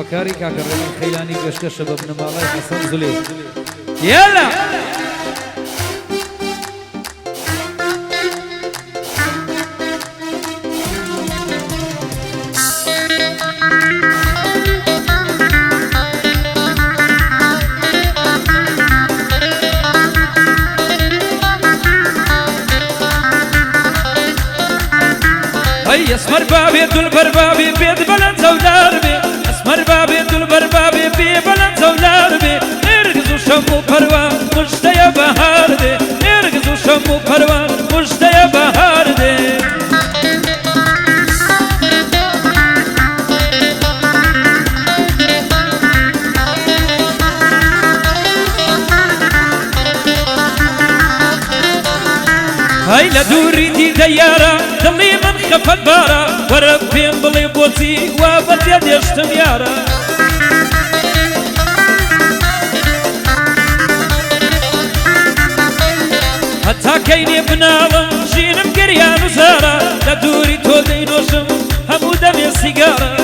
هاوکاری کاکەڕێڵەن خەیلانی گەشتەشە بە بنەماڵای حەسەن زولێ یالا اسمر بابي دول بربابي بيد بلند زولار بي اسمر بابي دول بربابي بي بلند زولار بي ارغزو شمو پروان مشتيا بهار دي ارغزو شمو پروان مشتيا بهار دي هاي لدوري دي ديارة دلي من خفت بارا وربين بلي بوتي وابت يديشتم يارا حتى كيني بنالم جينم قريان وزارة لدوري تو دينوشم همو دمي السيجارة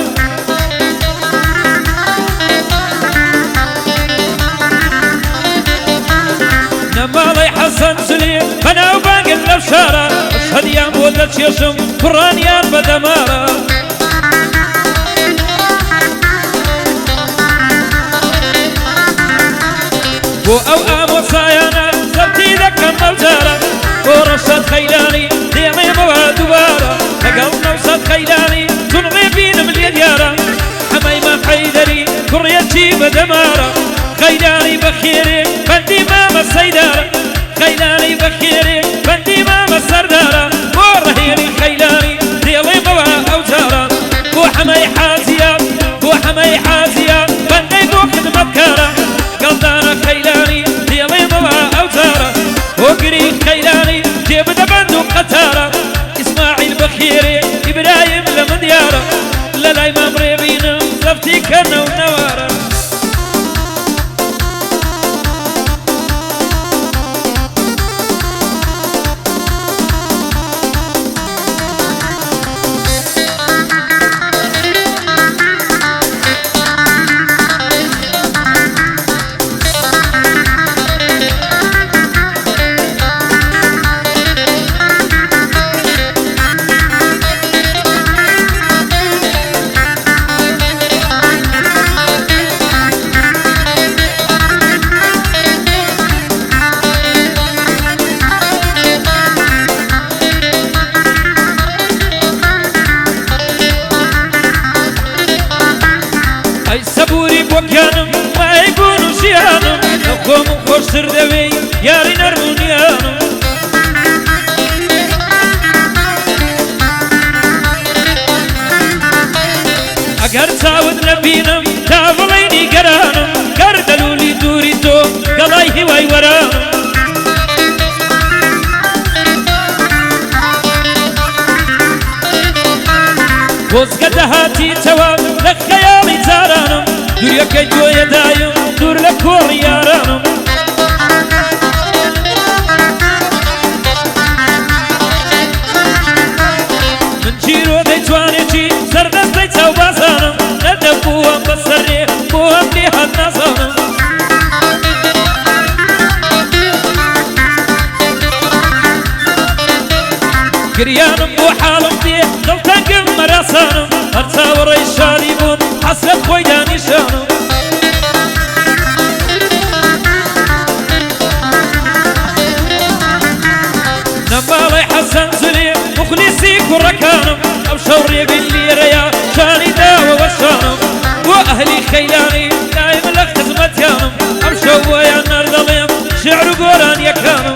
نمالي حسن زلي بنا وباقي الأبشارة أشهد يا مودة شيشم قرانيان بدمارة بو أو آمو سايانا زبتي ذكا موزارة ورشد خيلاني ديمي مواد وارة لقل نوصد خيلاني تنغي بين مليديارة حميمة حيدري كريتي بدمارة خيلاني بخيري بندي ماما السيدارة خيلاني بخيري بندي ماما السردارة ورهيري خيلاني ديلي موا أوزارة بو حمي حازية بو حمي حازية بندي بو خدمة كارة قلدانا خيلاني ديلي موا أوزارة وقري خيلاني جيب دبندو قتارة إسماعيل بخيري إبراهيم لمديارة للاي مامري بينم زفتي كنا ونوارة وكانم ما يكونوا شيانم نقوم خوش سردوي ياري نرمونيانم اگر تعود نبينم تافليني قرانم قردلولي دوري تو قلاي هواي ورانم وزقد هاتي تواب لك خيالي زارانم دور يكي جو يدايم دور لكور يارانم من جيرو دي تواني جي سردس دي تاو بازانم ندب بوهم بسري بوهم لي حد نازانم قريانم بو حالم دي دلتان قم مراسانم هرتا وري شاريبون حسرت خوي داني شانم نمالي حسن زلي مخلصي كركانم او شوري باللي ريا شاني داوة وشانم واهلي خيلاني دايم لك خزمتيانم او شوى يا نار ظليم شعر قران يكانم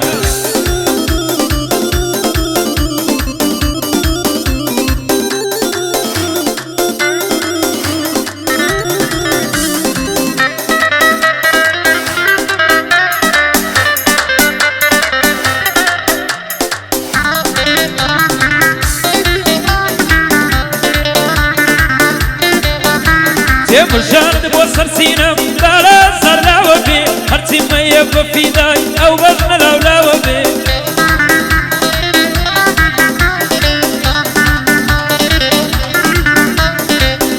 مرجان بو سرسينم دارا سرلا وبي هرتي ما يبقى في داي او بغنا لولا وبي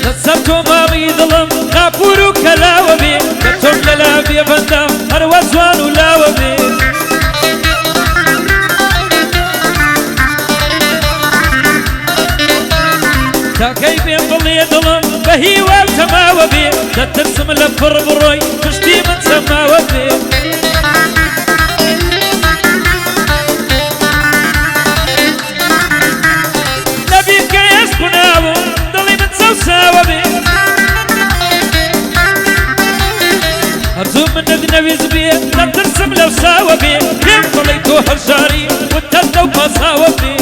نصبتو ما بيظلم دڵم بە هیوا تەماوە بێ دەترسم لە پڕ بڕۆی پشتی من سەماوە بێ نەبیر کە هێشت قوناوم دڵی من سەوساوە بێ هەرزوو منت نەویز بێ دەترسم لەو ساوە بێ پێم بڵێ تۆ هەژاری وتەت لەو پاساوە بێ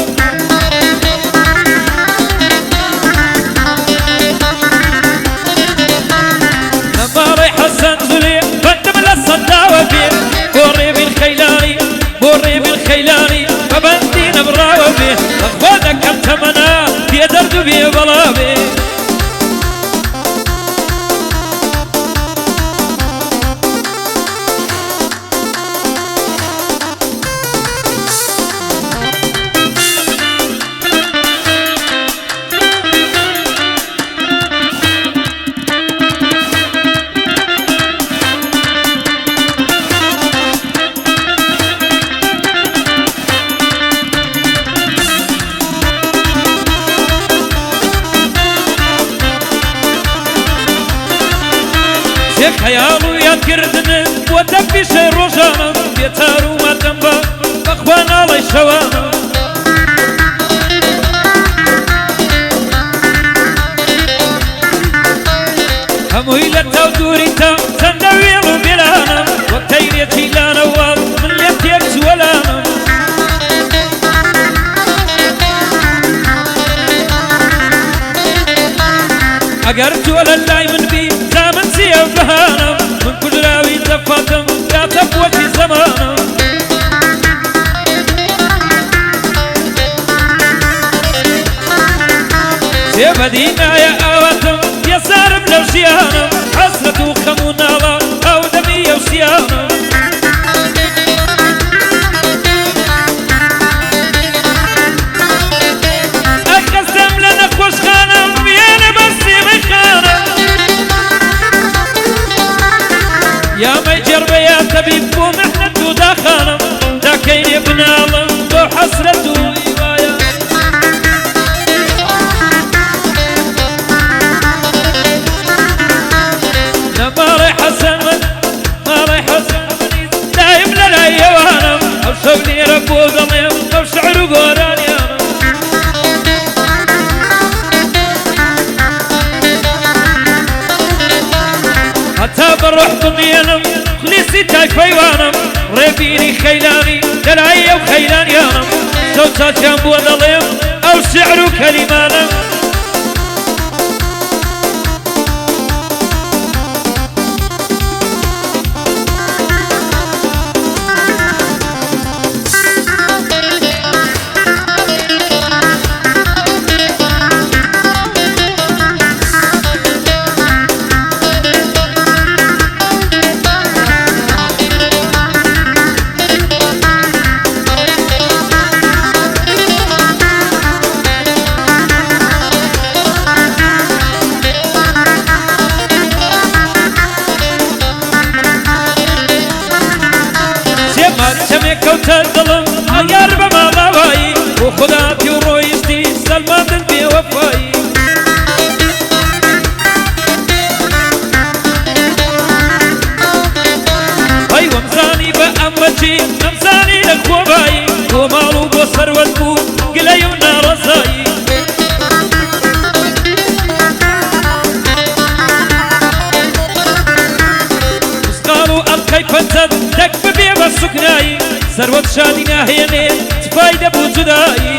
لەماڵی حەسەن زولێ بەندم لە سەنداوە بێ بۆ ڕێبی خەیلانی بۆ ڕێبی خەیلانی بە بەندی نەبڕاوە بێ بەخوا دەکەم تەمەنا بێ دەرد و بێ بەڵا بێ خەیاڵ و یادکردنم بۆتە پیشەی ڕۆژانم بێتار و ماتەم بە بەخوا ناڵی شەوانم هەمووی لە تاو دووری تا چەندە وێڵ و بێلانم وەک تەیرێکی لانەوەڵ من لێم تێک جوەلانم ئەگەر تۆ لە لای من بی تا من چیە بەهانم من کوژراوی دەفاتم کاتە بۆچی زەمانم سێبەدی نایە ئاواتم یەسارم لەو ژیانم حەسرەت و خەم و ناڵە ئاودەمی یەوسیانم ئەکەسم لە نەخۆشخانم وێنە بەستێمەی خانم یامەی جێربە یا تەبیب بۆ مەحنەت و داخانم داکەینێ بناڵم بۆ حەسرەت و هیوایە لە ماڵی حەسەن من ماڵی حەسەن منی دایم لە لای ئێوانم ئەو شەو لێرە بۆ دەڵێم ئەو شەعر و گۆرانیانم هەتا بەڕۆح بمێنم خلیسی تایفەیوانم ڕێبیری خەیلانی لەلای ئەو خەیلانیانم شەو چاچیان بۆ دەڵێم ئەو شعر و کەلیمانم کەوتە دڵم ئەگەر بە ماڵاوایی بۆ خوداتی و ڕۆیشتی سەلماندن بێوەفایی ئەی وەمزانی بە ئەمەچی ئەمزانی لە کۆبایی بۆ ماڵ و بۆ سەروەت بوو گلەی و ناڕەزایی مسقال و ئەڵقەی پەنجەد دەک ببێ بە سوکنایی سەروەت شادی ناهێنێ تفای دەبوو جودایی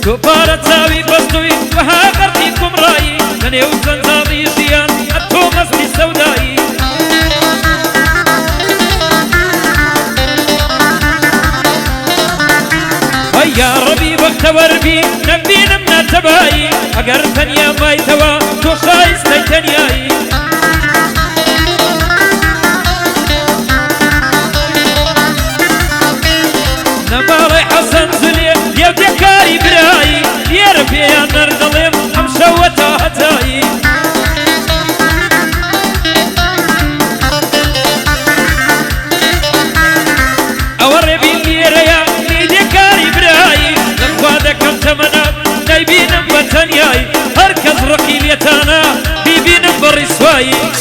تۆ پارە چاوی بەستووی وەها غەرقی کومڕایی لە نێو زەنجاڕی ژیان ئەتۆ مەستی سەودایی ئەی یا ڕەبی بەختەوەربی نەمبینم ناتەبایی ئەگەر تەنیا مایتەوە تۆ شایستەی تەنیایی نەماڵی حەسەن زولێ دێوتێکاری برایی لێرە پێیان نەردەڵێم ئەم شەوە تا هەتایی بڕایی